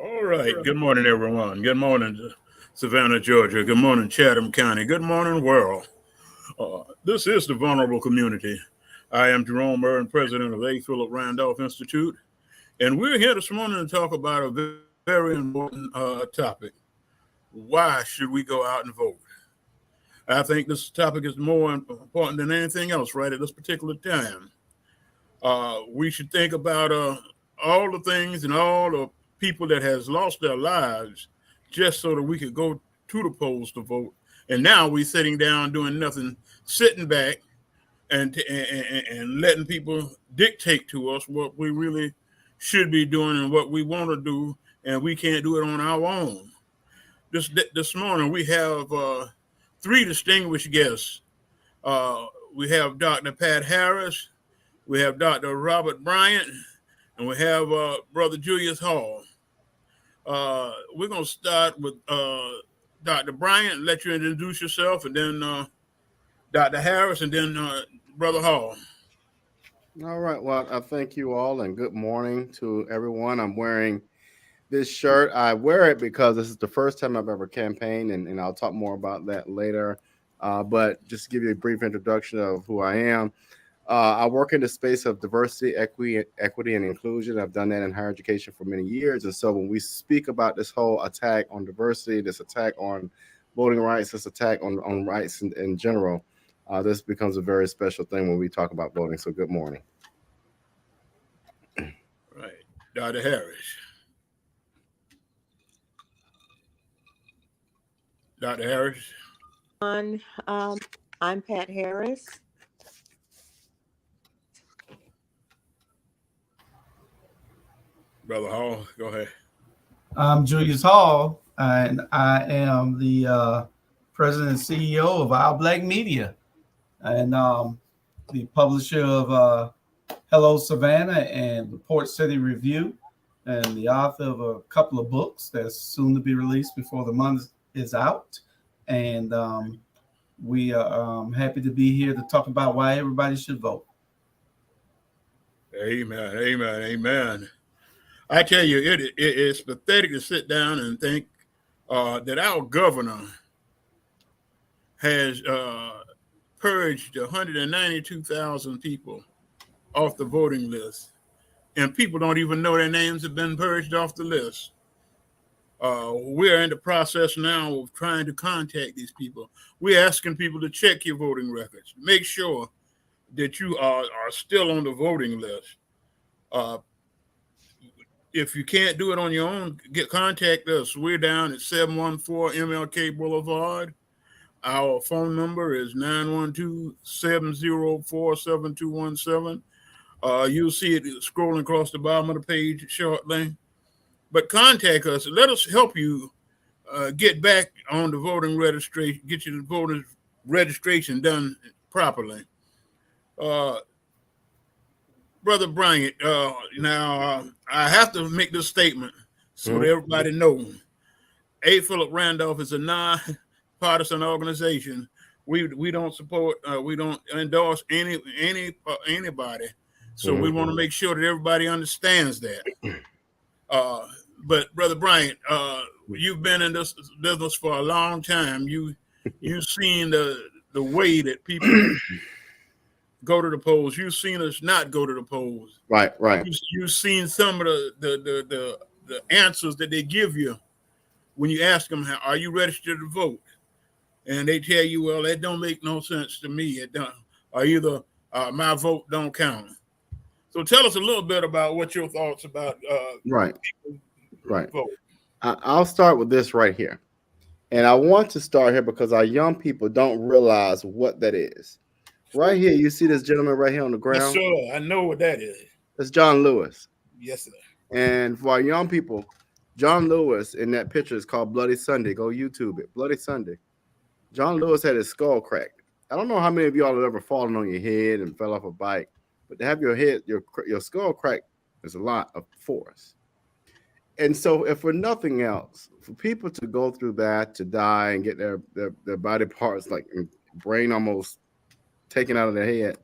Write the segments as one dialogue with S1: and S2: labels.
S1: All right. Good morning, everyone. Good morning, Savannah, Georgia. Good morning, Chatham County. Good morning, world. This is the vulnerable community. I am Jerome Irwin, president of A. Philip Randolph Institute, and we're here this morning to talk about a very important topic. Why should we go out and vote? I think this topic is more important than anything else right at this particular time. We should think about all the things and all the people that has lost their lives just so that we could go to the polls to vote. And now we're sitting down doing nothing, sitting back and letting people dictate to us what we really should be doing and what we want to do, and we can't do it on our own. This morning we have three distinguished guests. We have Dr. Pat Harris, we have Dr. Robert Bryant, and we have Brother Julius Hall. We're going to start with Dr. Bryant, let you introduce yourself, and then Dr. Harris, and then Brother Hall.
S2: All right. Well, I thank you all, and good morning to everyone. I'm wearing this shirt. I wear it because this is the first time I've ever campaigned, and I'll talk more about that later. But just to give you a brief introduction of who I am, I work in the space of diversity, equity, and inclusion. I've done that in higher education for many years. And so when we speak about this whole attack on diversity, this attack on voting rights, this attack on rights in general, this becomes a very special thing when we talk about voting. So good morning.
S1: Right. Dr. Harris. Dr. Harris.
S3: I'm Pat Harris.
S1: Brother Hall, go ahead.
S4: I'm Julius Hall, and I am the president and CEO of Our Black Media, and the publisher of Hello Savannah and the Port City Review, and the author of a couple of books that's soon to be released before the month is out. And we are happy to be here to talk about why everybody should vote.
S1: Amen, amen, amen. I tell you, it's pathetic to sit down and think that our governor has purged 192,000 people off the voting list, and people don't even know their names have been purged off the list. We're in the process now of trying to contact these people. We're asking people to check your voting records, make sure that you are still on the voting list. If you can't do it on your own, contact us. We're down at 714 MLK Boulevard. Our phone number is 912-704-7217. You'll see it scrolling across the bottom of the page shortly. But contact us. Let us help you get back on the voting registration, get your voter registration done properly. Brother Bryant, now I have to make this statement so that everybody knows. A. Philip Randolph is a non-partisan organization. We don't support, we don't endorse anybody. So we want to make sure that everybody understands that. But Brother Bryant, you've been in this business for a long time. You've seen the way that people go to the polls. You've seen us not go to the polls.
S2: Right.
S1: You've seen some of the answers that they give you when you ask them, "Are you registered to vote?" And they tell you, "Well, that don't make no sense to me. It don't. Or either my vote don't count." So tell us a little bit about what your thoughts about
S2: Right.
S1: vote.
S2: I'll start with this right here. And I want to start here because our young people don't realize what that is. Right here, you see this gentleman right here on the ground?
S1: Yes, sir. I know what that is.
S2: That's John Lewis.
S1: Yes, sir.
S2: And for our young people, John Lewis in that picture is called Bloody Sunday. Go YouTube it. Bloody Sunday. John Lewis had his skull cracked. I don't know how many of y'all have ever fallen on your head and fell off a bike, but to have your head, your skull cracked is a lot of force. And so, if for nothing else, for people to go through that, to die and get their body parts, like brain almost taken out of their head,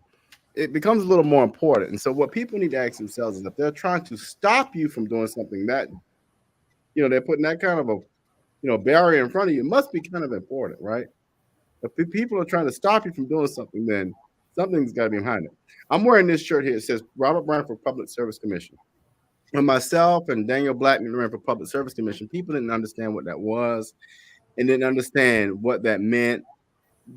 S2: it becomes a little more important. And so what people need to ask themselves is if they're trying to stop you from doing something that they're putting that kind of a barrier in front of you. It must be kind of important, right? If people are trying to stop you from doing something, then something's got to be behind it. I'm wearing this shirt here. It says Robert Bryant for Public Service Commission. When myself and Daniel Blackman ran for Public Service Commission, people didn't understand what that was and didn't understand what that meant.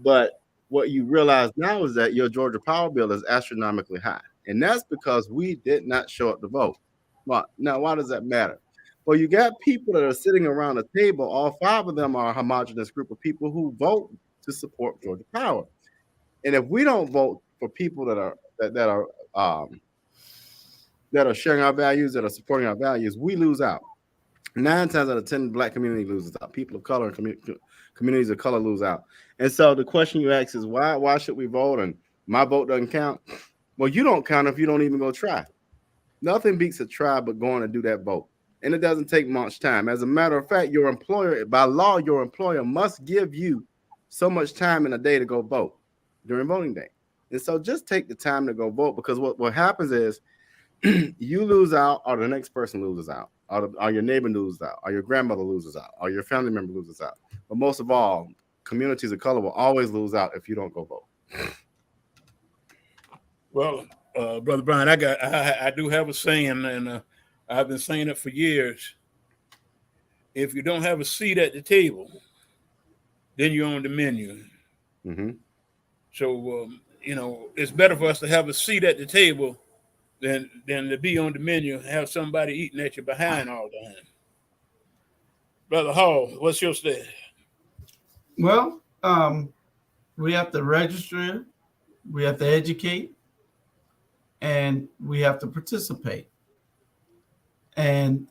S2: But what you realize now is that your Georgia Power bill is astronomically high. And that's because we did not show up to vote. Well, now, why does that matter? Well, you got people that are sitting around a table. All 5 of them are a homogenous group of people who vote to support Georgia Power. And if we don't vote for people that are sharing our values, that are supporting our values, we lose out. 9 times out of 10, the Black community loses out. People of color and communities of color lose out. And so the question you ask is why should we vote? And my vote doesn't count. Well, you don't count if you don't even go try. Nothing beats a try but going and do that vote. And it doesn't take much time. As a matter of fact, your employer, by law, your employer must give you so much time in a day to go vote during voting day. And so just take the time to go vote, because what happens is you lose out, or the next person loses out, or your neighbor loses out, or your grandmother loses out, or your family member loses out. But most of all, communities of color will always lose out if you don't go vote.
S1: Well, Brother Brian, I do have a saying, and I've been saying it for years. If you don't have a seat at the table, then you're on the menu.
S2: Mm-hmm.
S1: So, it's better for us to have a seat at the table than to be on the menu and have somebody eating at you behind all the time. Brother Hall, what's your stand?
S4: Well, we have to register, we have to educate, and we have to participate. And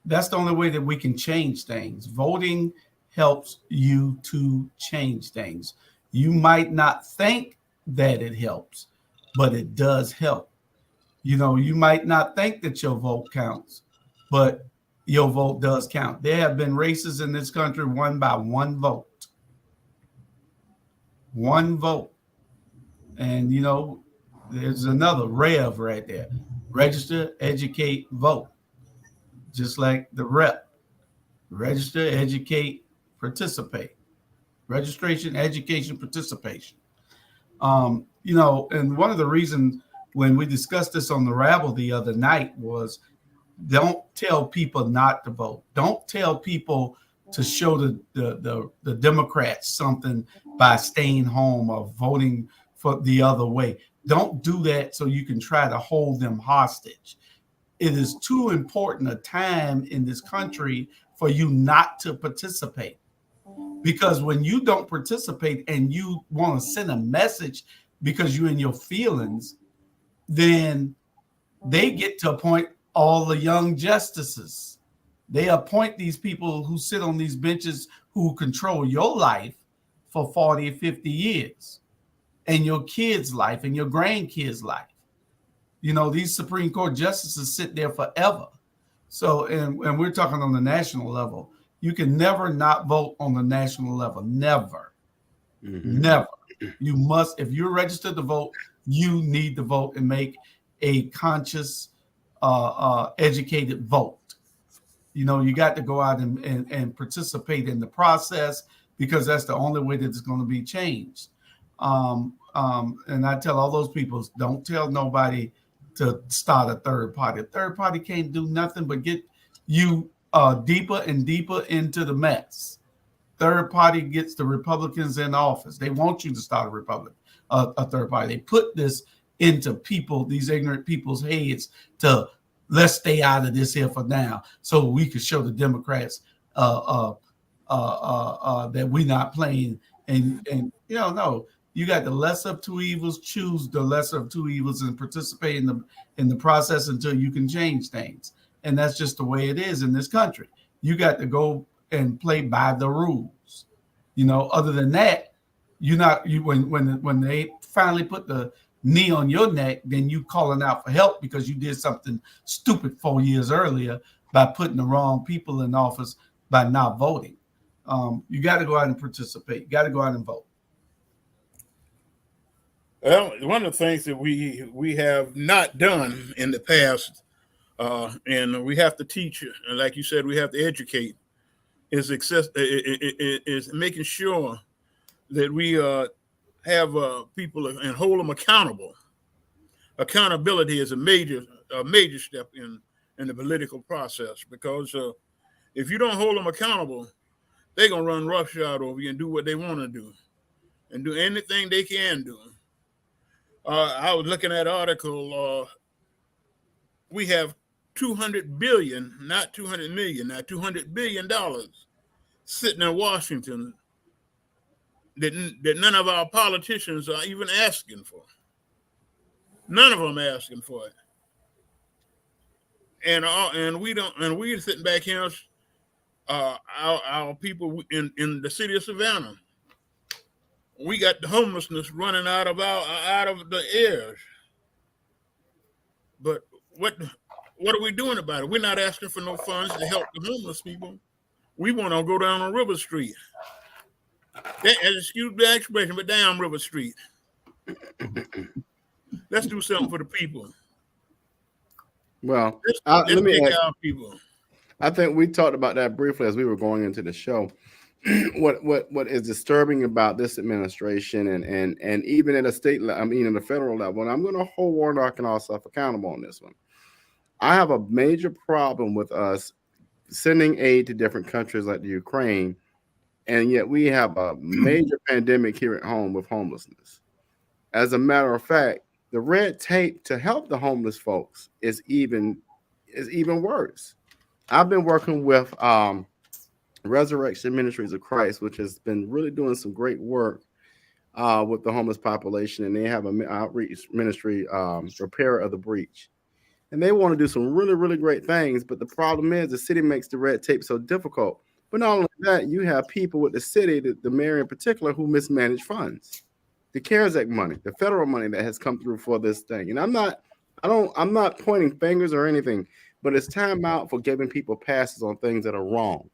S4: that's the only way that we can change things. Voting helps you to change things. You might not think that it helps, but it does help. You might not think that your vote counts, but your vote does count. There have been races in this country won by one vote. One vote. And, there's another rev right there. Register, educate, vote. Just like the rep. Register, educate, participate. Registration, education, participation. And one of the reasons when we discussed this on the Rabble the other night was, don't tell people not to vote. Don't tell people to show the Democrats something by staying home or voting for the other way. Don't do that so you can try to hold them hostage. It is too important a time in this country for you not to participate. Because when you don't participate and you want to send a message because you're in your feelings, then they get to appoint all the young justices. They appoint these people who sit on these benches who control your life for 40 or 50 years, and your kids' life and your grandkids' life. These Supreme Court justices sit there forever. So, and we're talking on the national level. You can never not vote on the national level. Never. Mm-hmm. Never. You must, if you're registered to vote, you need to vote and make a conscious, educated vote. You got to go out and participate in the process, because that's the only way that it's going to be changed. And I tell all those people, don't tell nobody to start a third party. A third party can't do nothing but get you deeper and deeper into the mess. Third party gets the Republicans in office. They want you to start a third party. They put this into these ignorant people's heads to, let's stay out of this here for now, so we could show the Democrats that we're not playing. And no, you got the lesser of two evils. Choose the lesser of two evils and participate in the process until you can change things. And that's just the way it is in this country. You got to go and play by the rules. Other than that, when they finally put the knee on your neck, then you calling out for help because you did something stupid 4 years earlier by putting the wrong people in office by not voting. You got to go out and participate. You got to go out and vote.
S1: Well, one of the things that we have not done in the past And we have to teach, and like you said, we have to educate. Is making sure that we have people and hold them accountable. Accountability is a major step in the political process, because if you don't hold them accountable, they're gonna run roughshod over you and do what they want to do and do anything they can do. I was looking at an article. We have 200 billion, not 200 million, not $200 billion sitting in Washington that none of our politicians are even asking for. None of them are asking for it. And we don't, and we're sitting back here, our people in the city of Savannah, we got the homelessness running out of the airs. But what are we doing about it? We're not asking for no funds to help the homeless people. We want to go down on River Street. Excuse the expression, but down River Street. Let's do something for the people.
S2: Well,
S1: let's take our people.
S2: I think we talked about that briefly as we were going into the show. What is disturbing about this administration and even at a state level, I mean, in the federal level, and I'm going to hold Warnock and ourselves accountable on this one. I have a major problem with us sending aid to different countries like the Ukraine, and yet we have a major pandemic here at home with homelessness. As a matter of fact, the red tape to help the homeless folks is even worse. I've been working with Resurrection Ministries of Christ, which has been really doing some great work with the homeless population, and they have an outreach ministry, Repair of the Breach. And they want to do some really, really great things, but the problem is the city makes the red tape so difficult. But not only that, you have people with the city, the mayor in particular, who mismanage funds. The CARES Act money, the federal money that has come through for this thing. And I'm not pointing fingers or anything, but it's time out for giving people passes on things that are wrong.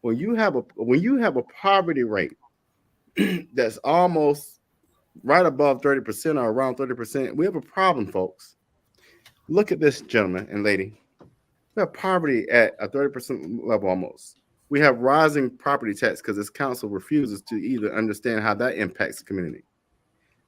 S2: When you have a poverty rate that's almost right above 30% or around 30%, we have a problem, folks. Look at this, gentleman and lady. We have poverty at a 30% level almost. We have rising property tax because this council refuses to either understand how that impacts the community.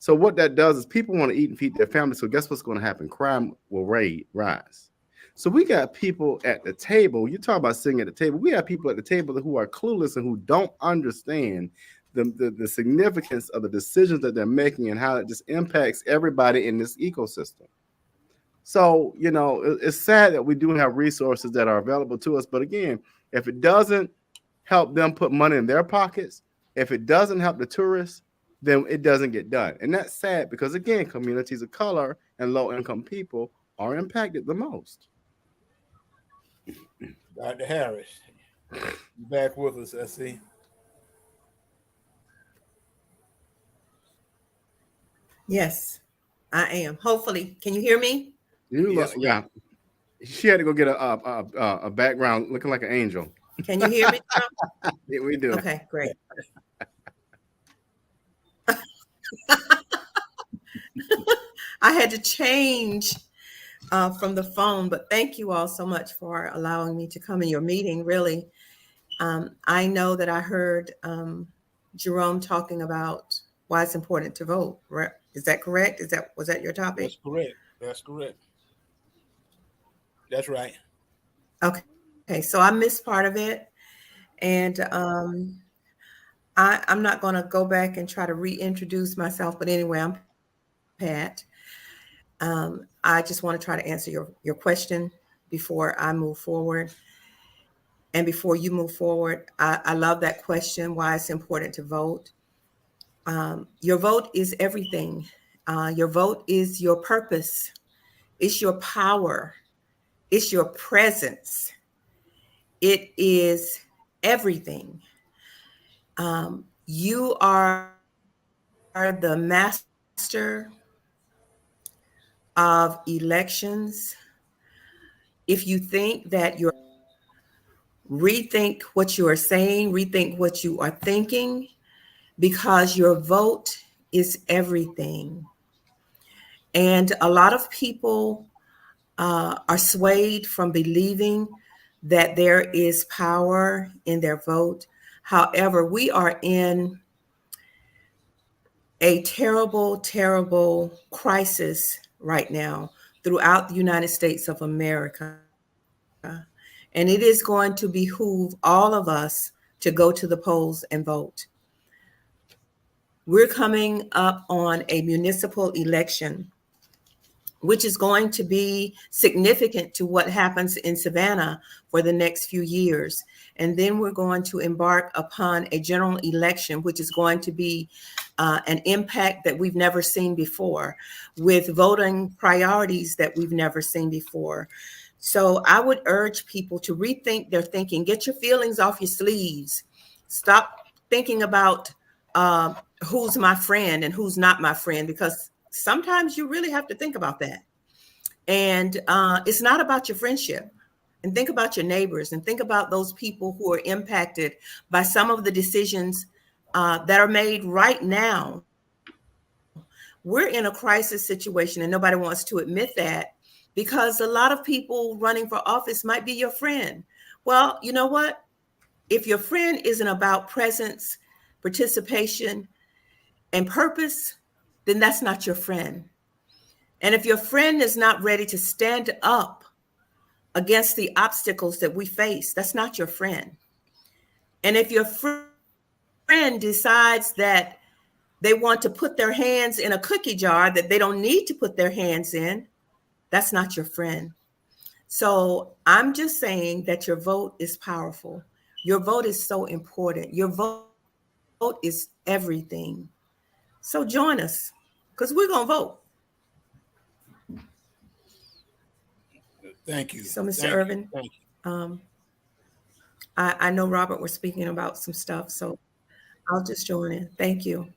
S2: So what that does is people want to eat and feed their families. So guess what's going to happen? Crime will rise. So we got people at the table. You talk about sitting at the table. We have people at the table who are clueless and who don't understand the significance of the decisions that they're making and how it just impacts everybody in this ecosystem. So, it's sad that we do have resources that are available to us. But again, if it doesn't help them put money in their pockets, if it doesn't help the tourists, then it doesn't get done. And that's sad because, again, communities of color and low-income people are impacted the most.
S1: Dr. Harris, you back with us, I see.
S3: Yes, I am. Hopefully, can you hear me?
S2: Yeah. She had to go get a background looking like an angel.
S3: Can you hear me?
S2: Yeah, we do.
S3: Okay, great. I had to change from the phone, but thank you all so much for allowing me to come in your meeting. Really, I know that I heard Jerome talking about why it's important to vote. Right? Is that correct? Was that your topic?
S1: That's correct. That's correct. That's right.
S3: Okay. So I missed part of it, and I'm not going to go back and try to reintroduce myself. But anyway, I'm Pat. I just want to try to answer your question before I move forward. And before you move forward, I love that question, why it's important to vote. Your vote is everything. Your vote is your purpose. It's your power. It's your presence. It is everything. You are the master of elections. If you think that you're rethink what you are saying, rethink what you are thinking, because your vote is everything. And a lot of people are swayed from believing that there is power in their vote. However, we are in a terrible, terrible crisis right now throughout the United States of America. And it is going to behoove all of us to go to the polls and vote. We're coming up on a municipal election, which is going to be significant to what happens in Savannah for the next few years. And then we're going to embark upon a general election, which is going to be an impact that we've never seen before, with voting priorities that we've never seen before. So I would urge people to rethink their thinking, get your feelings off your sleeves. Stop thinking about who's my friend and who's not my friend, because sometimes you really have to think about that. And it's not about your friendship. And think about your neighbors and think about those people who are impacted by some of the decisions that are made right now. We're in a crisis situation and nobody wants to admit that, because a lot of people running for office might be your friend. Well, you know what? If your friend isn't about presence, participation, and purpose, then that's not your friend. And if your friend is not ready to stand up against the obstacles that we face, that's not your friend. And if your friend decides that they want to put their hands in a cookie jar that they don't need to put their hands in, that's not your friend. So I'm just saying that your vote is powerful. Your vote is so important. Your vote is everything. So join us, because we're going to vote.
S1: Thank you.
S3: So, Mr. Irwin, I know Robert was speaking about some stuff, so I'll just join in. Thank you.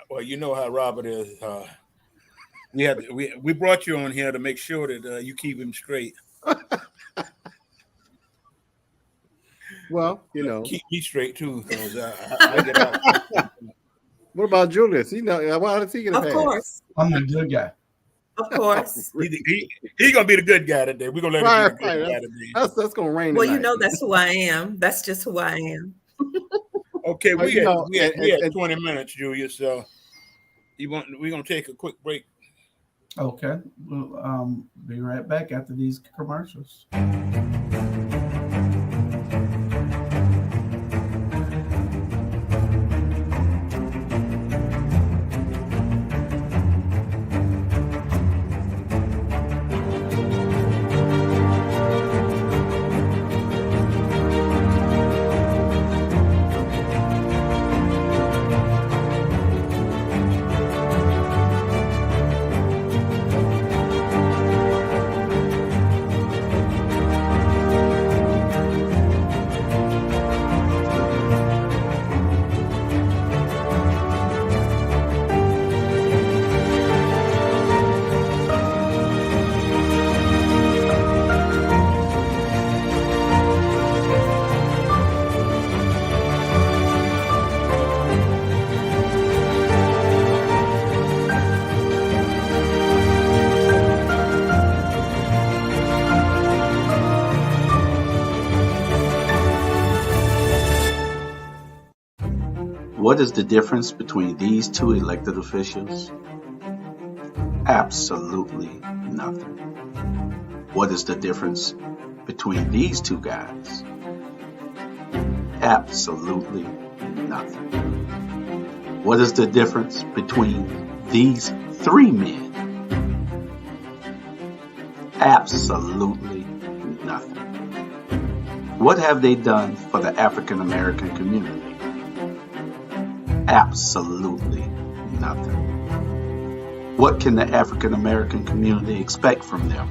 S1: Well, you know how Robert is. We brought you on here to make sure that you keep him straight.
S2: Well, you know,
S1: keep me straight too, because I get out.
S2: What about Julius? You know, why does he get a pass?
S3: Of course.
S4: I'm the good guy.
S3: Of course.
S1: He's gonna be the good guy today. We're gonna let him be the good guy today.
S2: That's gonna rain.
S3: Well,
S2: tonight.
S3: you know that's who I am. That's just who I am.
S1: Okay,
S2: Well,
S1: we had 20 minutes, Julius. So we're gonna take a quick break.
S4: Okay, we'll be right back after these commercials.
S5: What is the difference between these two elected officials? Absolutely nothing. What is the difference between these two guys? Absolutely nothing. What is the difference between these three men? Absolutely nothing. What have they done for the African American community? Absolutely nothing. What can the African American community expect from them?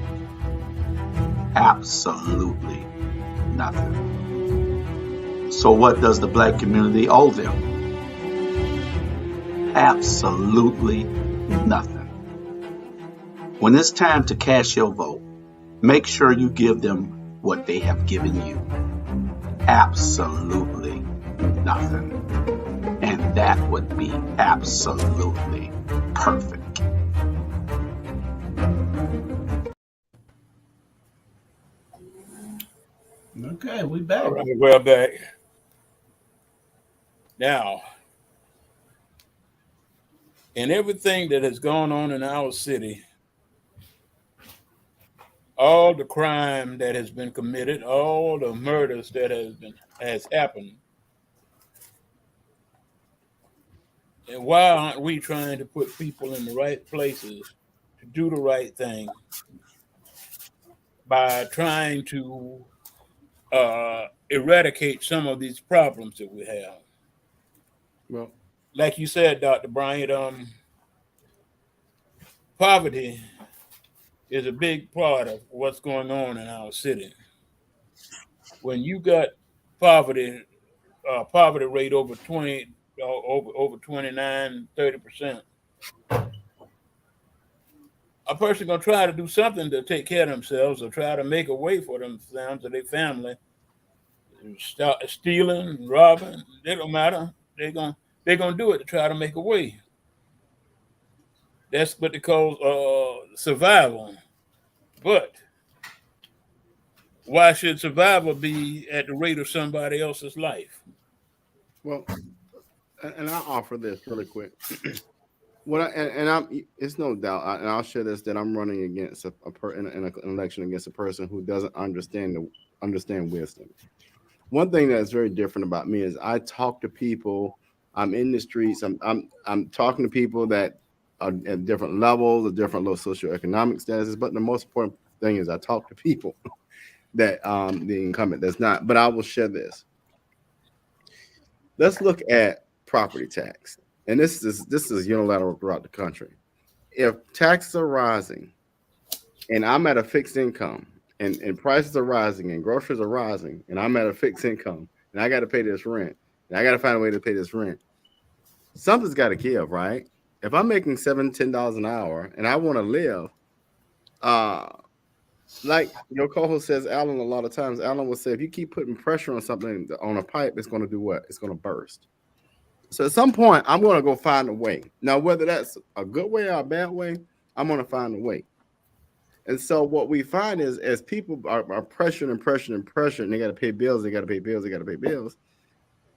S5: Absolutely nothing. So what does the black community owe them? Absolutely nothing. When it's time to cast your vote, make sure you give them what they have given you. Absolutely nothing. And that would be absolutely perfect.
S4: Okay, we back.
S1: All right, we're back. Now, in everything that has gone on in our city, all the crime that has been committed, all the murders that has happened, and why aren't we trying to put people in the right places to do the right thing by trying to eradicate some of these problems that we have?
S2: Well,
S1: Like you said, Dr. Bryant, poverty is a big part of what's going on in our city. When you got poverty, poverty rate over 20, over 29, 30%, a person gonna try to do something to take care of themselves or try to make a way for themselves or their family. Start stealing, robbing, it don't matter. They're gonna do it to try to make a way. That's what they call survival. But why should survival be at the rate of somebody else's life?
S2: well, and I'll offer this really quick. It's no doubt, and I'll share this that I'm running against in an election against a person who doesn't understand wisdom. One thing that's very different about me is I talk to people. I'm in the streets. I'm talking to people that are at different levels, of different low socioeconomic statuses. But the most important thing is I talk to people that the incumbent does not. But I will share this. Let's look at property tax, and this is unilateral throughout the country. If taxes are rising, and I'm at a fixed income, and prices are rising, and groceries are rising, and I'm at a fixed income, and I got to pay this rent, and I got to find a way to pay this rent, something's got to give, right? If I'm making $7-10 an hour, and I want to live, like your co-host says, Alan, a lot of times, Alan will say, if you keep putting pressure on something on a pipe, it's going to do what? It's going to burst. So at some point, I'm going to go find a way. Now, whether that's a good way or a bad way, I'm going to find a way. And so what we find is as people are pressured, and they got to pay bills,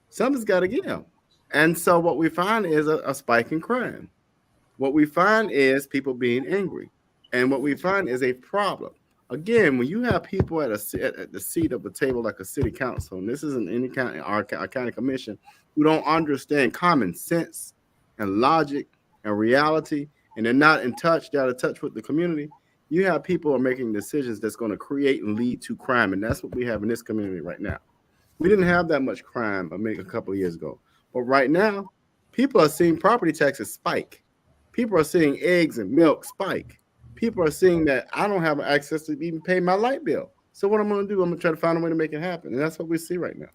S2: something's got to give. And so what we find is a spike in crime. What we find is people being angry. And what we find is a problem. Again, when you have people at the seat of the table like a city council, and this isn't any county, our county commission, who don't understand common sense and logic and reality, and they're not in touch, they're out of touch with the community, you have people are making decisions that's going to create and lead to crime. And that's what we have in this community right now. We didn't have that much crime maybe a couple of years ago. But right now, people are seeing property taxes spike. People are seeing eggs and milk spike. People are seeing that I don't have access to even pay my light bill. So what I'm going to do, I'm going to try to find a way to make it happen. And that's what we see right now.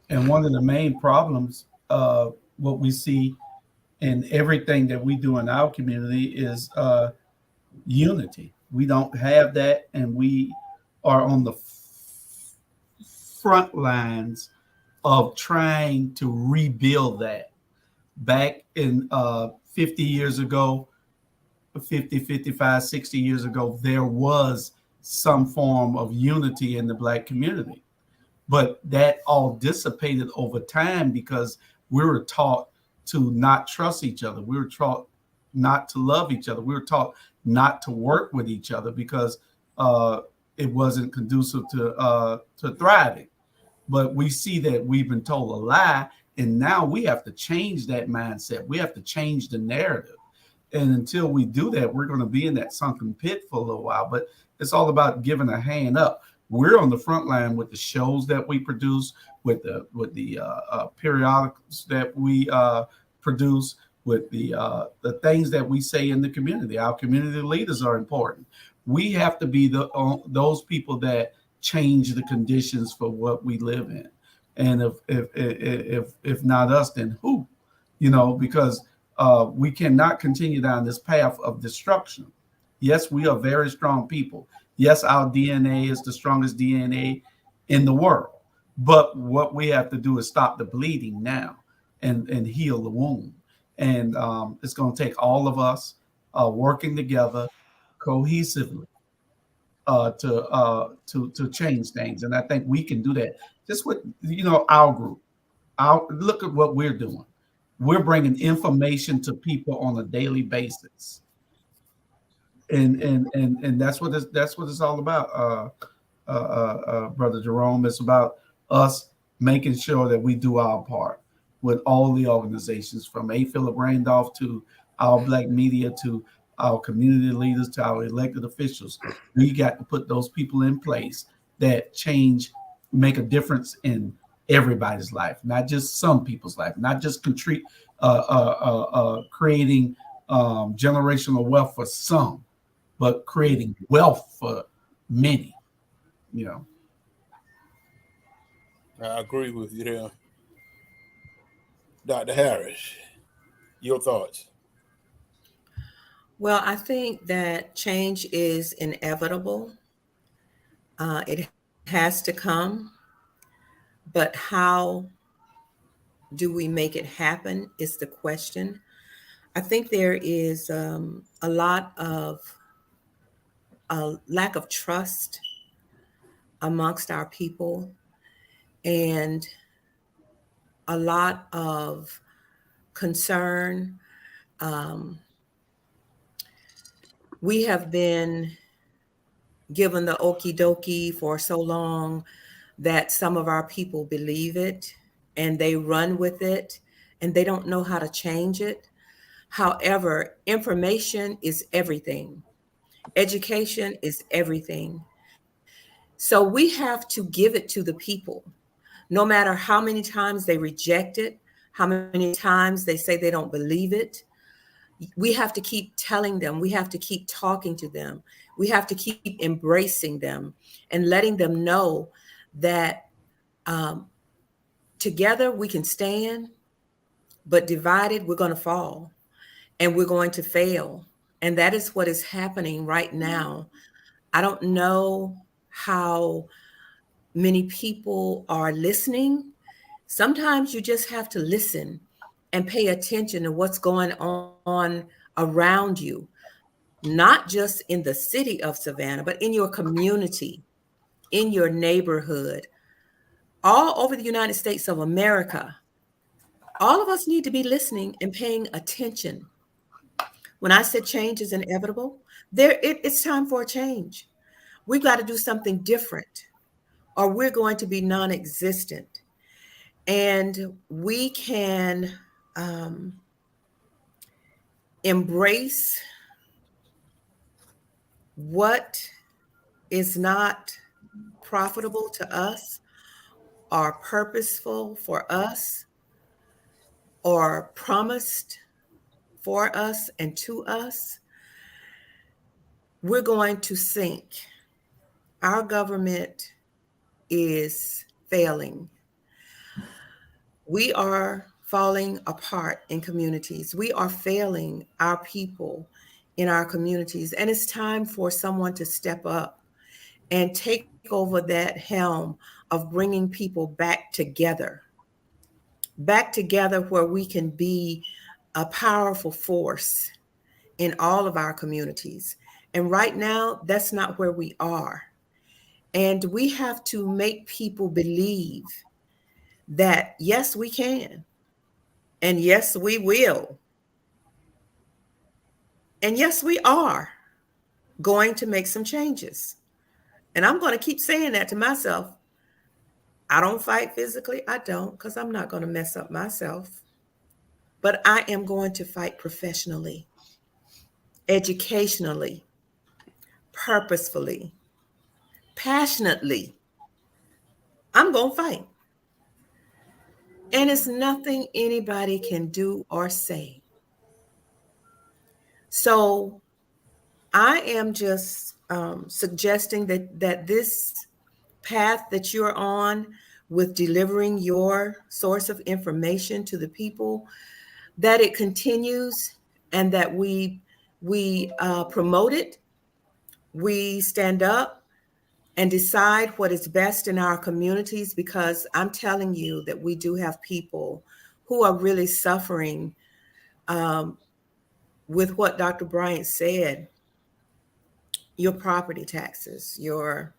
S4: And one of the main problems, what we see in everything that we do in our community is unity. We don't have that, and we are on the front lines of trying to rebuild that. Back in 50 years ago, 50, 55, 60 years ago, there was some form of unity in the Black community. But that all dissipated over time because we were taught to not trust each other. We were taught not to love each other. We were taught not to work with each other because it wasn't conducive to thriving. But we see that we've been told a lie, and now we have to change that mindset. We have to change the narrative. And until we do that, we're going to be in that sunken pit for a little while. But it's all about giving a hand up. We're on the front line with the shows that we produce, with the periodicals that we produce, with the things that we say in the community. Our community leaders are important. We have to be those people that change the conditions for what we live in. And if not us, then who? Because we cannot continue down this path of destruction. Yes, we are very strong people. Yes, our DNA is the strongest DNA in the world. But what we have to do is stop the bleeding now and heal the wound. And it's going to take all of us working together cohesively to change things. And I think we can do that just with our group. Look at what we're doing. We're bringing information to people on a daily basis, and that's what it's all about, Brother Jerome. It's about us making sure that we do our part with all the organizations, from A. Philip Randolph to our Black media to our community leaders to our elected officials. We got to put those people in place that make a difference in everybody's life, not just some people's life, not just creating generational wealth for some, but creating wealth for many.
S1: I agree with you there. Dr. Harris, your thoughts?
S3: Well, I think that change is inevitable. It has to come, but how do we make it happen is the question. I think there is a lot of lack of trust amongst our people, and a lot of concern. We have been given the okie dokie for so long that some of our people believe it and they run with it and they don't know how to change it. However, information is everything. Education is everything. So we have to give it to the people, no matter how many times they reject it, how many times they say they don't believe it. We have to keep telling them, we have to keep talking to them, we have to keep embracing them and letting them know that together we can stand, but divided we're going to fall and we're going to fail. And that is what is happening right now. I don't know how many people are listening. Sometimes you just have to listen and pay attention to what's going on around you, not just in the city of Savannah, but in your community, in your neighborhood, all over the United States of America. All of us need to be listening and paying attention. When I said change is inevitable, it's time for a change. We've got to do something different, or we're going to be non-existent. And we can embrace what is not profitable to us or purposeful for us or promised for us and to us. We're going to sink. Our government is failing. We are falling apart in communities. We are failing our people in our communities. And it's time for someone to step up and take over that helm of bringing people back together where we can be a powerful force in all of our communities. And right now, that's not where we are. And we have to make people believe that, yes, we can. And yes, we will. And yes, we are going to make some changes. And I'm going to keep saying that to myself. I don't fight physically. I don't, because I'm not going to mess up myself. But I am going to fight professionally, educationally, purposefully, passionately. I'm going to fight. And it's nothing anybody can do or say. So I am just suggesting that this path that you're on with delivering your source of information to the people, that it continues and that we promote it, we stand up and decide what is best in our communities, because I'm telling you that we do have people who are really suffering with what Dr. Bryant said. your property taxes, your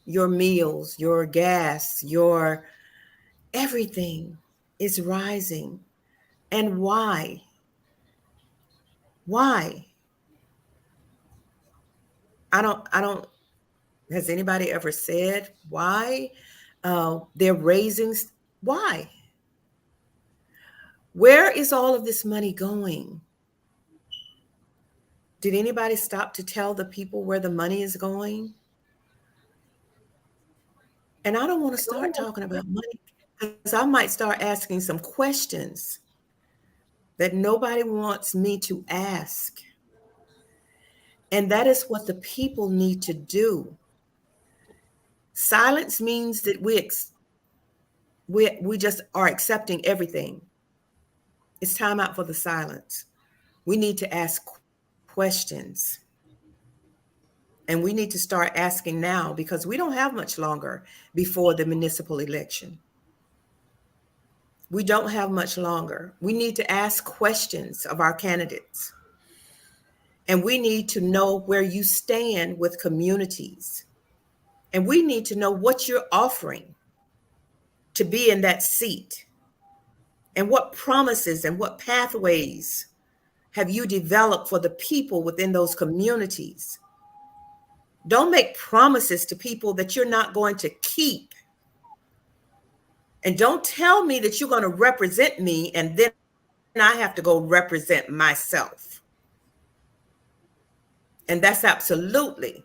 S3: meals, your gas, your everything is rising. And why? Why? I don't, has anybody ever said why they're raising? Why? Where is all of this money going? Did anybody stop to tell the people where the money is going? And I don't want to start talking about money because I might start asking some questions that nobody wants me to ask. And that is what the people need to do. Silence means that we just are accepting everything. It's time out for the silence. We need to ask questions. And we need to start asking now because we don't have much longer before the municipal election. We don't have much longer. We need to ask questions of our candidates. And we need to know where you stand with communities. And we need to know what you're offering to be in that seat. And what promises and what pathways have you developed for the people within those communities? Don't make promises to people that you're not going to keep. And don't tell me that you're going to represent me and then I have to go represent myself. And that's absolutely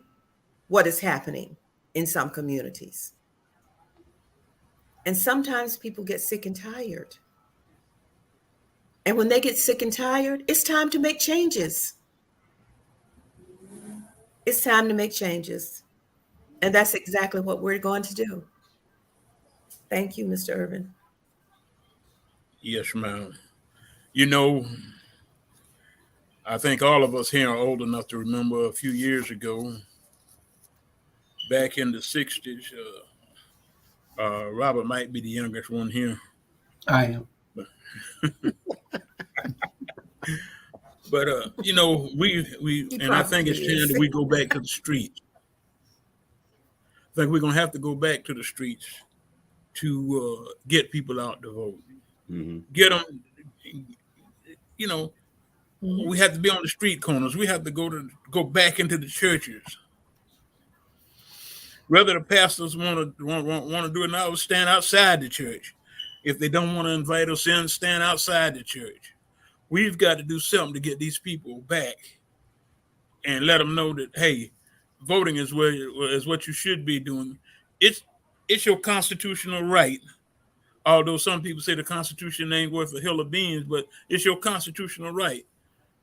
S3: what is happening in some communities. And sometimes people get sick and tired. And when they get sick and tired, it's time to make changes. It's time to make changes. And that's exactly what we're going to do. Thank you, Mr. Irwin.
S1: Yes, ma'am. You know, I think all of us here are old enough to remember a few years ago, back in the 60s, Robert might be the youngest one here.
S4: I am.
S1: But you know, we and I think it's time that we go back to the streets. I think we're gonna have to go back to the streets to get people out to vote.
S2: Mm-hmm.
S1: Get them. You know, we have to be on the street corners. We have to go back into the churches. Whether the pastors want to do it now, stand outside the church. If they don't want to invite us in, stand outside the church. We've got to do something to get these people back and let them know that, hey, voting is what you should be doing. It's your constitutional right. Although some people say the Constitution ain't worth a hill of beans, but it's your constitutional right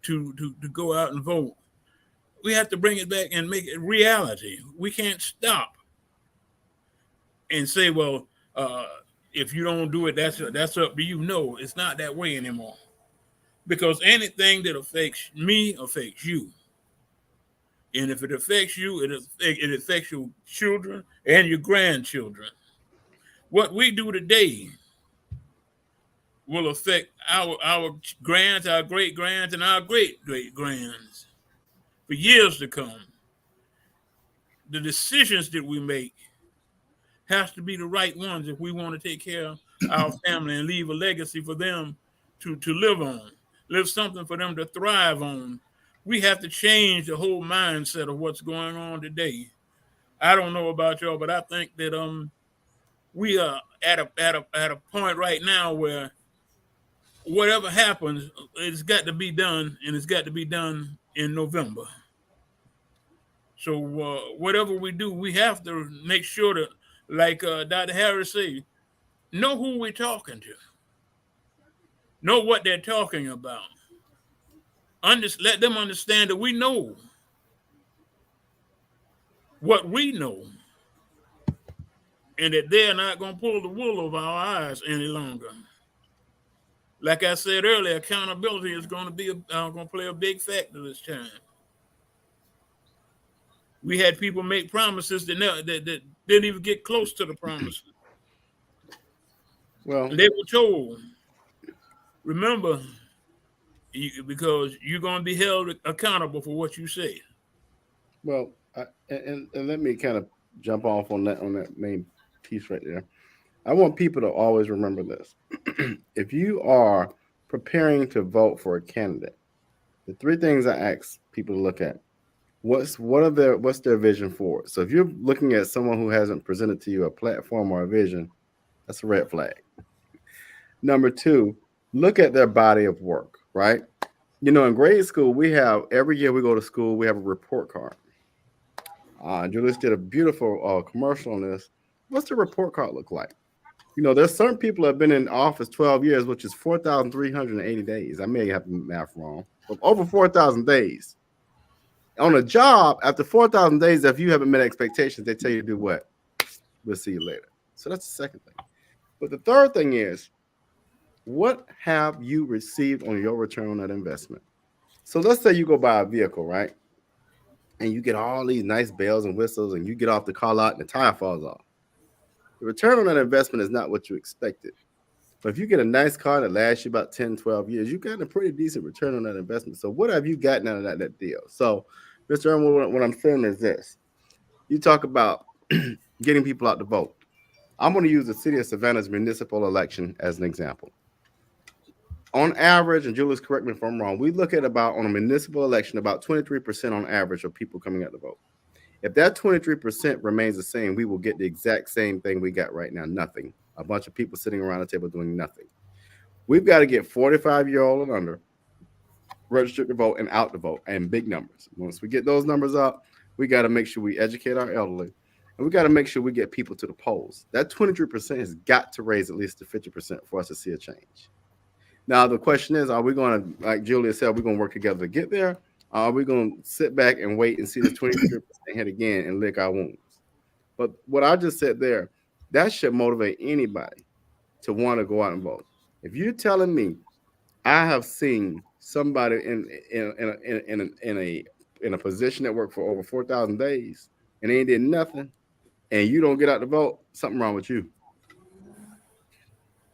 S1: to go out and vote. We have to bring it back and make it reality. We can't stop and say, well, if you don't do it, that's up to you. No, it's not that way anymore. Because anything that affects me affects you. And if it affects you, it affects your children and your grandchildren. What we do today will affect our grands, our great-grands, and our great-great-grands for years to come. The decisions that we make has to be the right ones if we want to take care of our family and leave a legacy for them to live on. Live something for them to thrive on. We have to change the whole mindset of what's going on today. I don't know about y'all, but I think that we are at a point right now where whatever happens, it's got to be done, and it's got to be done in November. So whatever we do, we have to make sure that, like Dr. Harris said, know who we're talking to. Know what they're talking about. Let them understand that we know what we know, and that they're not going to pull the wool over our eyes any longer. Like I said earlier, accountability is going to play a big factor this time. We had people make promises that didn't even get close to the promises.
S2: Well,
S1: and they were told, remember, because you're going to be held accountable for what you say.
S2: Well, And let me kind of jump off on that main piece right there. I want people to always remember this. If you are preparing to vote for a candidate, the three things I ask people to look at: what's their vision for it? So if you're looking at someone who hasn't presented to you a platform or a vision, that's a red flag. Number two, look at their body of work, right? You know, in grade school, we have every year we go to school, we have a report card. Julius did a beautiful commercial on this. What's the report card look like? You know, there's certain people that have been in office 12 years, which is 4,380 days. I may have the math wrong, but over 4,000 days. On a job, after 4,000 days, if you haven't met expectations, they tell you to do what? We'll see you later. So that's the second thing. But the third thing is, what have you received on your return on that investment? So let's say you go buy a vehicle, right? And you get all these nice bells and whistles, and you get off the car lot and the tire falls off. The return on that investment is not what you expected. But if you get a nice car that lasts you about 10, 12 years, you got a pretty decent return on that investment. So what have you gotten out of that deal? So, Mr. Irwin, what I'm saying is this. You talk about getting people out to vote. I'm going to use the city of Savannah's municipal election as an example. On average, and Julius, correct me if I'm wrong, we look at on a municipal election, about 23% on average of people coming out to vote. If that 23% remains the same, we will get the exact same thing we got right now, nothing. A bunch of people sitting around the table doing nothing. We've got to get 45-year-old and under registered to vote and out to vote, and big numbers. Once we get those numbers up, we got to make sure we educate our elderly, and we got to make sure we get people to the polls. That 23% has got to raise at least to 50% for us to see a change. Now, the question is, are we going to, like Julia said, we're going to work together to get there? Or are we going to sit back and wait and see the 23% hit again and lick our wounds? But what I just said there, that should motivate anybody to want to go out and vote. If you're telling me I have seen somebody in a position that worked for over 4,000 days and they ain't did nothing, and you don't get out to vote, something wrong with you.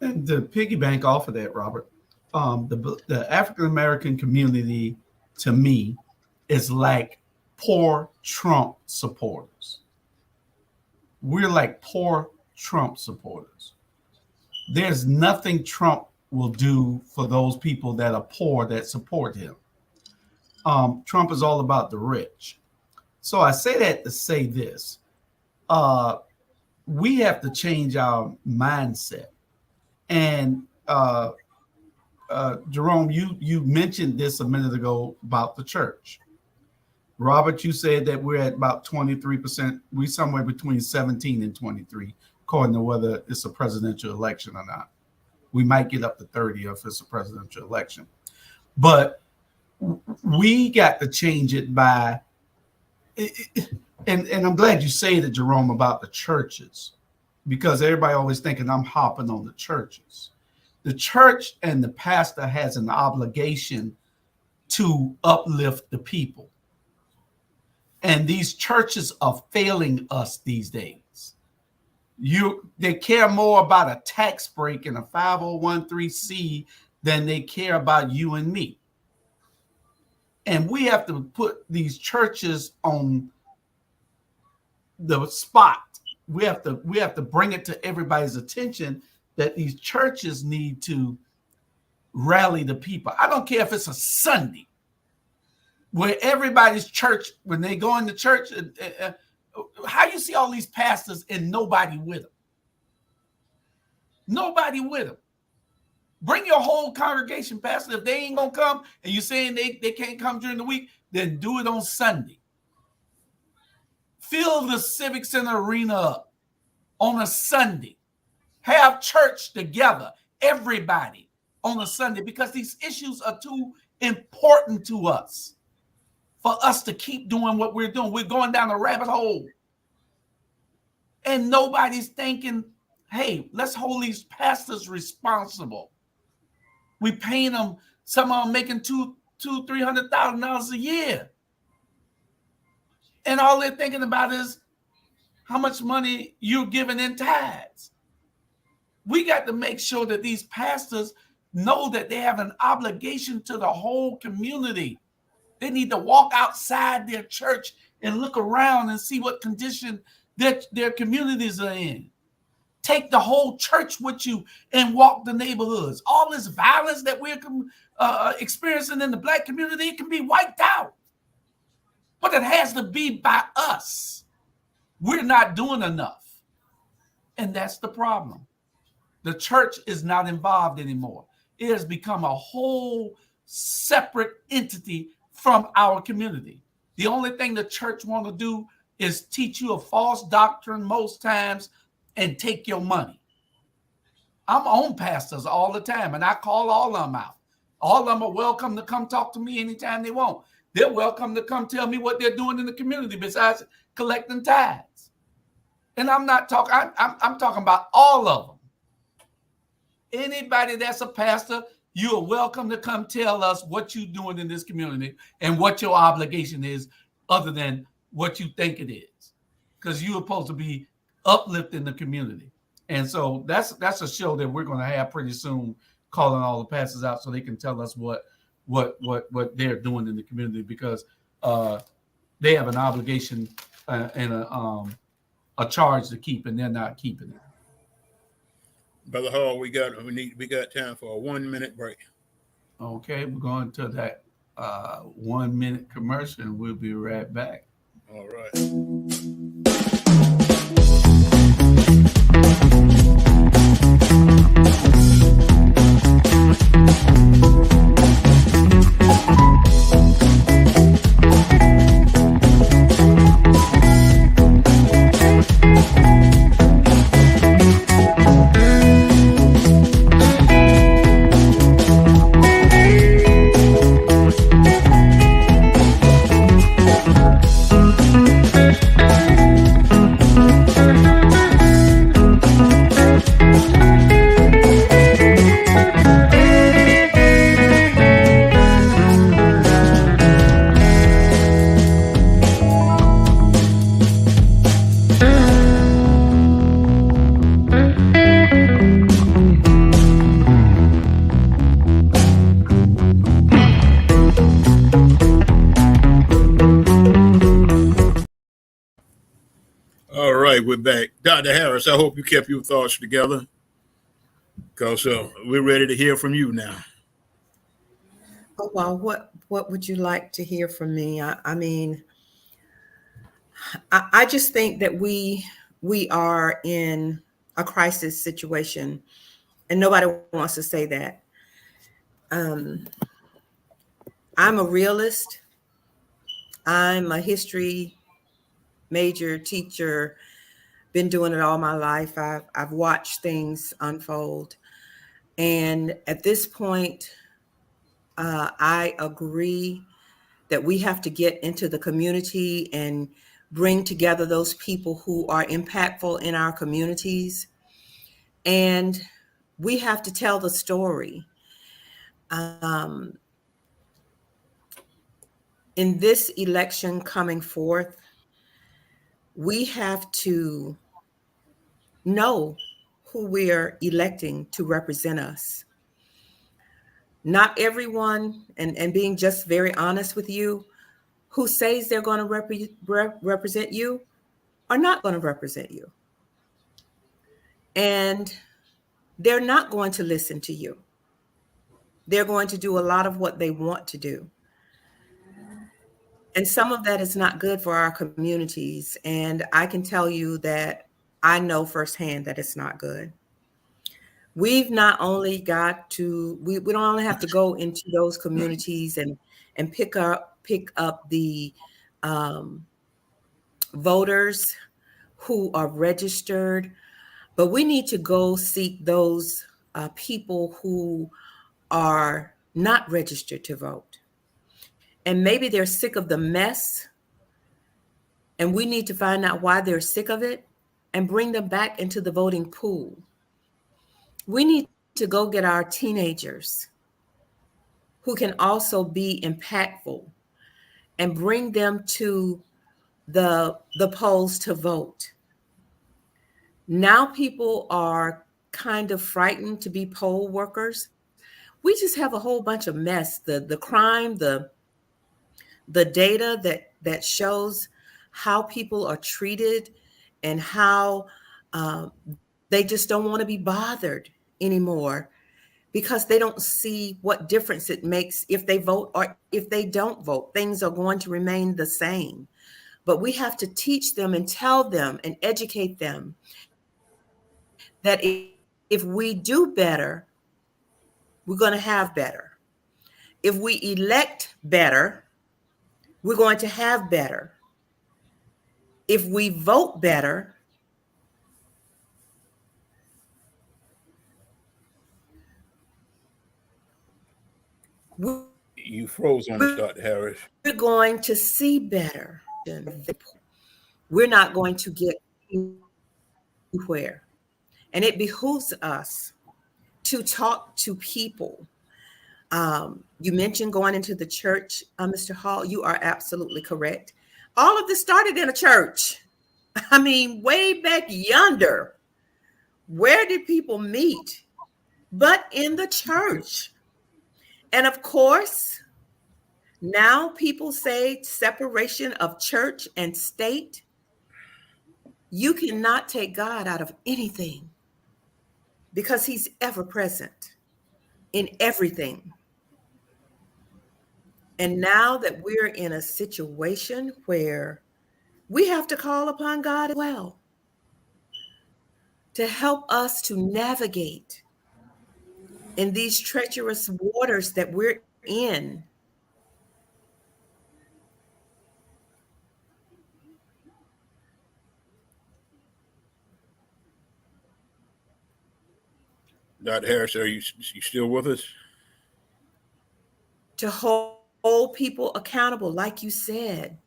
S4: And to piggyback off of that, Robert, the African American community, to me, is like poor Trump supporters. We're like poor Trump supporters. There's nothing Trump will do for those people that are poor that support him. Trump is all about the rich. So I say that to say this. We have to change our mindset. And Jerome, you mentioned this a minute ago about the church. Robert, you said that we're at about 23%. We're somewhere between 17 and 23, according to whether it's a presidential election or not. We might get up to 30 if it's a presidential election. But we got to change it by, and I'm glad you say that, Jerome, about the churches, because everybody always thinking I'm hopping on the churches. The church and the pastor has an obligation to uplift the people. And these churches are failing us these days. They care more about a tax break and a 501(c) than they care about you and me. And we have to put these churches on the spot. We have to bring it to everybody's attention that these churches need to rally the people. I don't care if it's a Sunday where everybody's church, when they go into church, how you see all these pastors and nobody with them? Nobody with them. Bring your whole congregation, pastor. If they ain't going to come and you're saying they can't come during the week, then do it on Sunday. Fill the Civic Center arena up on a Sunday. Have church together, everybody, on a Sunday, because these issues are too important to us for us to keep doing what we're doing. We're going down a rabbit hole. And nobody's thinking, hey, let's hold these pastors responsible. We paying them, some of them making $200,000-$300,000 a year. And all they're thinking about is how much money you're giving in tithes. We got to make sure that these pastors know that they have an obligation to the whole community. They need to walk outside their church and look around and see what condition their communities are in. Take the whole church with you and walk the neighborhoods. All this violence that we're experiencing in the Black community, it can be wiped out. But it has to be by us. We're not doing enough. And that's the problem. The church is not involved anymore. It has become a whole separate entity from our community. The only thing the church want to do is teach you a false doctrine most times and take your money. I'm on pastors all the time, and I call all of them out. All of them are welcome to come talk to me anytime they want. They're welcome to come tell me what they're doing in the community besides collecting tithes. And I'm not talking, I'm talking about all of them. Anybody that's a pastor, you are welcome to come tell us what you're doing in this community and what your obligation is other than what you think it is. Because you're supposed to be uplifting the community. And so that's a show that we're going to have pretty soon, calling all the pastors out so they can tell us what they're doing in the community, because they have an obligation and a charge to keep, and they're not keeping it.
S1: Brother Hall, we got time for a 1 minute break.
S4: Okay, we're going to that 1 minute commercial, and we'll be right back.
S1: All right. All right, we're back. Dr. Harris, I hope you kept your thoughts together, because we're ready to hear from you now.
S3: Oh, well, what would you like to hear from me? I mean, I just think that we are in a crisis situation, and nobody wants to say that. I'm a realist. I'm a history major teacher, been doing it all my life. I've watched things unfold. And at this point, I agree that we have to get into the community and bring together those people who are impactful in our communities. And we have to tell the story. In this election coming forth, we have to know who we are electing to represent us. Not everyone, and being just very honest with you, who says they're going to represent you are not going to represent you. And they're not going to listen to you. They're going to do a lot of what they want to do. And some of that is not good for our communities. And I can tell you that I know firsthand that it's not good. We've not only got to, we don't only have to go into those communities and pick up the voters who are registered, but we need to go seek those people who are not registered to vote. And maybe they're sick of the mess, and we need to find out why they're sick of it and bring them back into the voting pool. We need to go get our teenagers who can also be impactful and bring them to the polls to vote. Now people are kind of frightened to be poll workers. We just have a whole bunch of mess, the crime, the the data that shows how people are treated and how they just don't want to be bothered anymore because they don't see what difference it makes if they vote or if they don't vote. Things are going to remain the same. But we have to teach them and tell them and educate them that if we do better, we're going to have better. If we elect better, we're going to have better. If we vote better,
S1: You froze on us, Dr. Harris.
S3: we're going to see better. We're not going to get anywhere. And it behooves us to talk to people. You mentioned going into the church, Mr. Hall. You are absolutely correct. All of this started in a church. I mean, way back yonder. Where did people meet? But in the church. And of course, now people say separation of church and state. You cannot take God out of anything because he's ever present in everything. And now that we're in a situation where we have to call upon God as well to help us to navigate in these treacherous waters that we're in.
S1: Dr. Harris, are you still with us?
S3: To hold people accountable, like you said.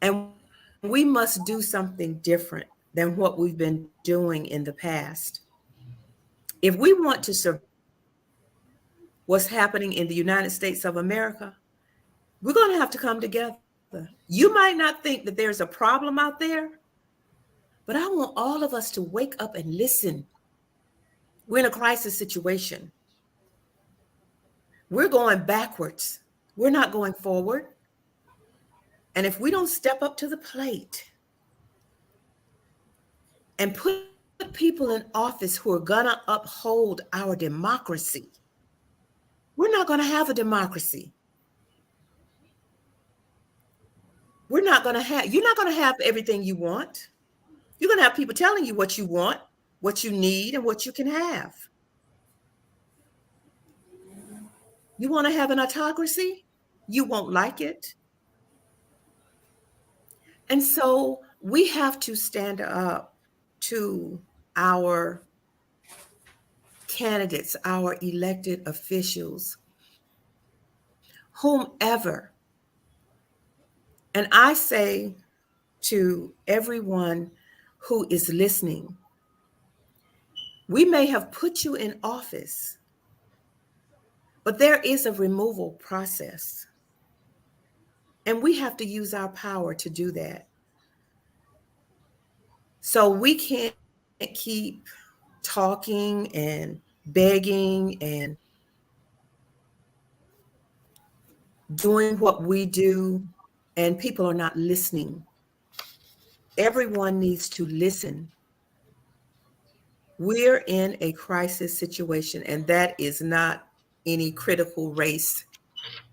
S3: And we must do something different than what we've been doing in the past. If we want to survive what's happening in the United States of America, we're going to have to come together. You might not think that there's a problem out there, but I want all of us to wake up and listen. We're in a crisis situation. We're going backwards. We're not going forward. And if we don't step up to the plate and put people in office who are going to uphold our democracy, we're not going to have a democracy. You're not going to have everything you want. You're going to have people telling you what you want, what you need, and what you can have. You want to have an autocracy? You won't like it. And so we have to stand up to our candidates, our elected officials, whomever. And I say to everyone who is listening, we may have put you in office, but there is a removal process. And we have to use our power to do that. So we can't keep talking and begging and doing what we do, and people are not listening. Everyone needs to listen. We're in a crisis situation, and that is not any critical race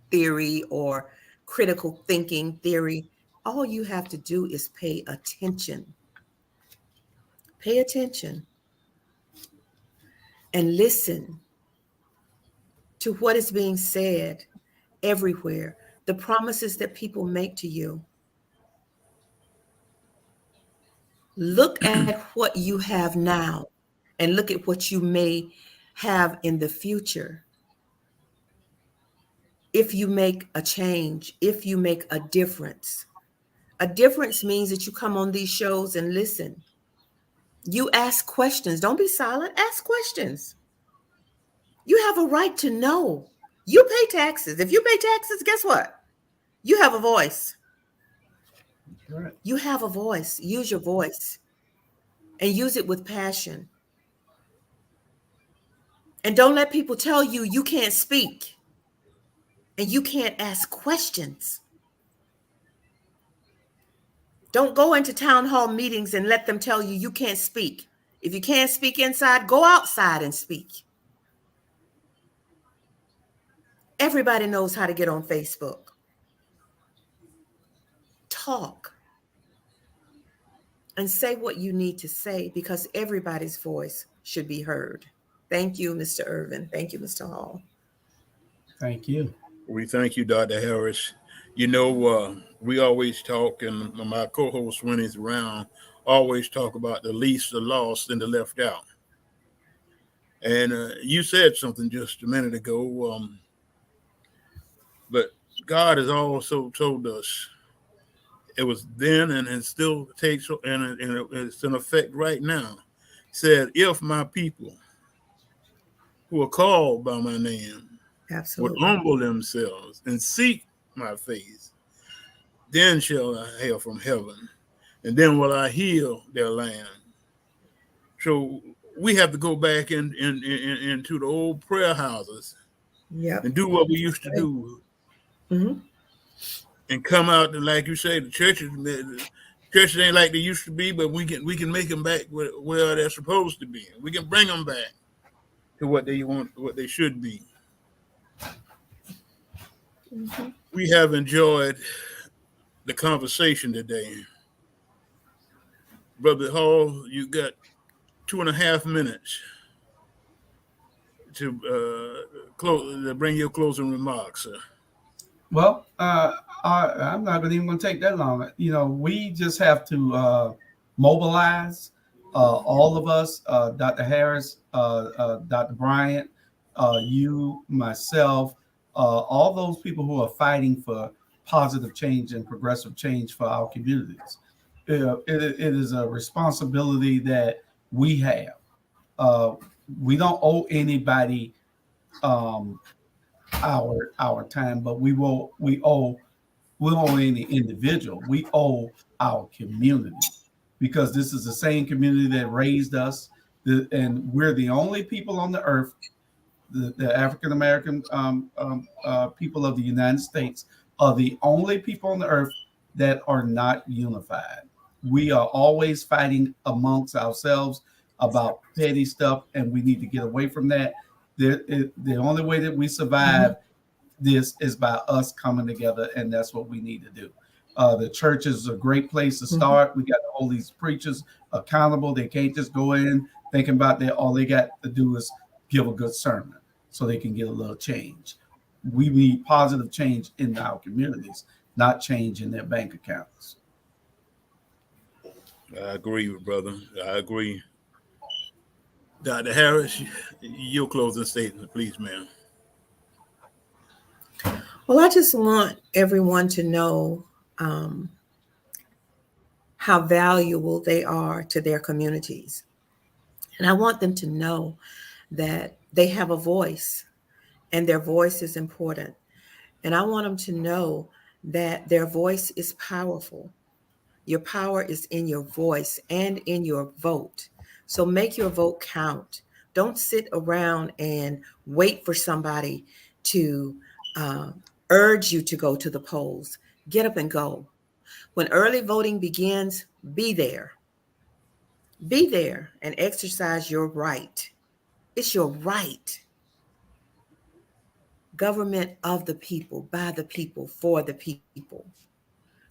S3: theory or critical thinking theory. All you have to do is pay attention. Pay attention and listen to what is being said everywhere, the promises that people make to you. Look at what you have now and look at what you may have in the future. If you make a change, if you make a difference means that you come on these shows and listen. You ask questions. Don't be silent. Ask questions. You have a right to know. You pay taxes. If you pay taxes, guess what? You have a voice.
S4: Right.
S3: You have a voice. Use your voice and use it with passion. And don't let people tell you you can't speak. and you can't ask questions. Don't go into town hall meetings and let them tell you you can't speak. If you can't speak inside, go outside and speak. Everybody knows how to get on Facebook. Talk and say what you need to say, because everybody's voice should be heard. Thank you, Mr. Irvin. Thank you, Mr. Hall.
S4: Thank you.
S1: We thank you, Dr. Harris. We always talk, and my co-host when he's around always talk about the least, the lost, and the left out. And you said something just a minute ago, but God has also told us, it was then and it still takes, and it's in effect right now, said, if my people who are called by my name would
S3: Absolutely.
S1: humble themselves and seek my face, then shall I hear from heaven, and then will I heal their land. So we have to go back into the old prayer houses
S3: Yep.
S1: and do what we used to do,
S3: Mm-hmm.
S1: and come out, and like you say, the churches ain't like they used to be, but we can make them back where they're supposed to be. We can bring them back to what they should be.
S3: Mm-hmm.
S1: We have enjoyed the conversation today. Brother Hall, you got 2.5 minutes to bring your closing remarks, sir.
S4: Well, I'm not even going to take that long. We just have to mobilize, all of us, Dr. Harris, Dr. Bryant, you, myself, all those people who are fighting for positive change and progressive change for our communities. It is a responsibility that we have. We don't owe anybody our time, but we owe any individual. We owe our community, because this is the same community that raised us, and we're the only people on the earth, the African American people of the United States are the only people on the earth that are not unified. We are always fighting amongst ourselves about petty stuff, and we need to get away from that. The only way that we survive this is by us coming together, and that's what we need to do. The church is a great place to start. We got to hold these preachers accountable. They can't just go in thinking about that. All they got to do is give a good sermon so they can get a little change. We need positive change in our communities, not change in their bank accounts.
S1: I agree, brother. I agree. Dr. Harris, your closing statement, please, ma'am.
S3: Well, I just want everyone to know how valuable they are to their communities. And I want them to know that they have a voice, and their voice is important. And I want them to know that their voice is powerful. Your power is in your voice and in your vote. So make your vote count. Don't sit around and wait for somebody to urge you to go to the polls. Get up and go. When early voting begins, be there. Be there and exercise your right. It's your right. Government of the people, by the people, for the people.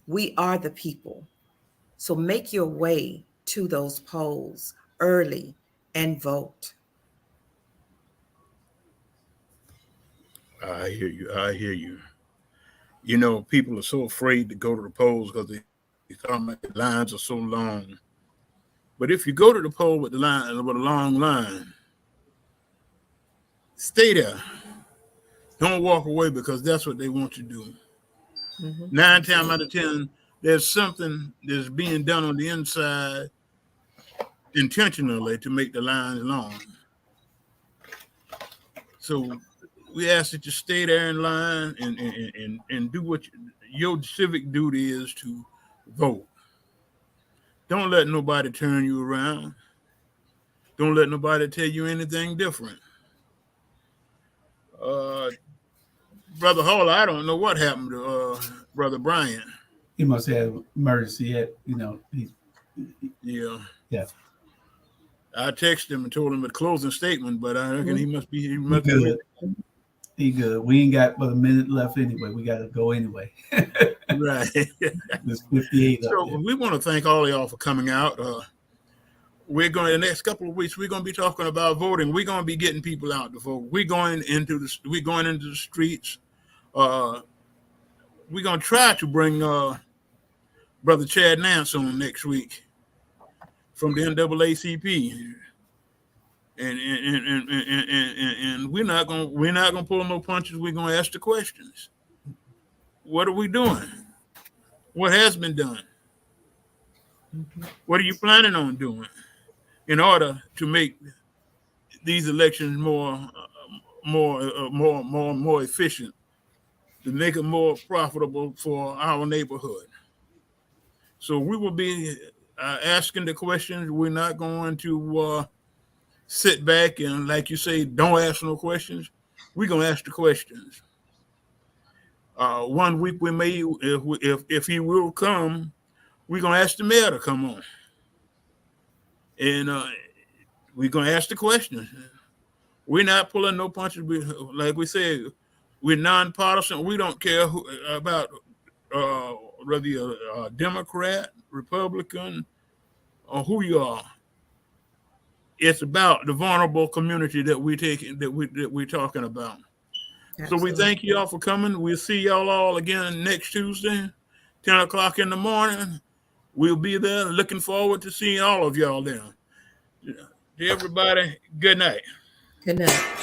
S3: We are the people. So make your way to those polls early and vote.
S1: I hear you. I hear you. People are so afraid to go to the polls because they thought the lines are so long. But if you go to the poll with a long line, stay there. Don't walk away, because that's what they want you to do. 9 times out of 10, there's something that's being done on the inside intentionally to make the line long. So we ask that you stay there in line and do what your civic duty is, to vote. Don't let nobody turn you around. Don't let nobody tell you anything different. Brother Hall, I don't know what happened to Brother Bryant.
S4: He must have emergency.
S1: Yeah.
S4: Yeah.
S1: I texted him and told him a closing statement, but I reckon he must be
S4: good. He good. We ain't got but a minute left anyway. We got to go anyway.
S1: Right.
S4: There's 58.
S1: So we want to thank all of y'all for coming out. We're going in the next couple of weeks. We're going to be talking about voting. We're going to be getting people out to vote. We're going into the streets. We're going to try to bring Brother Chad Nance on next week from the NAACP. And we're not gonna pull no punches. We're gonna ask the questions. What are we doing? What has been done? What are you planning on doing in order to make these elections more efficient, to make it more profitable for our neighborhood? So we will be asking the questions. We're not going to sit back and, like you say, don't ask no questions. We're gonna ask the questions. 1 week we may, if he will come, we're gonna ask the mayor to come on, and we're gonna ask the questions. We're not pulling no punches. Like we said, we're nonpartisan. We don't care about whether you're a Democrat, Republican, or who you are. It's about the vulnerable community that we're talking about. Absolutely. So we thank you all for coming. We'll see y'all all again next Tuesday, 10 o'clock in the morning. We'll be there. Looking forward to seeing all of y'all there. To everybody, good night.
S3: Good night.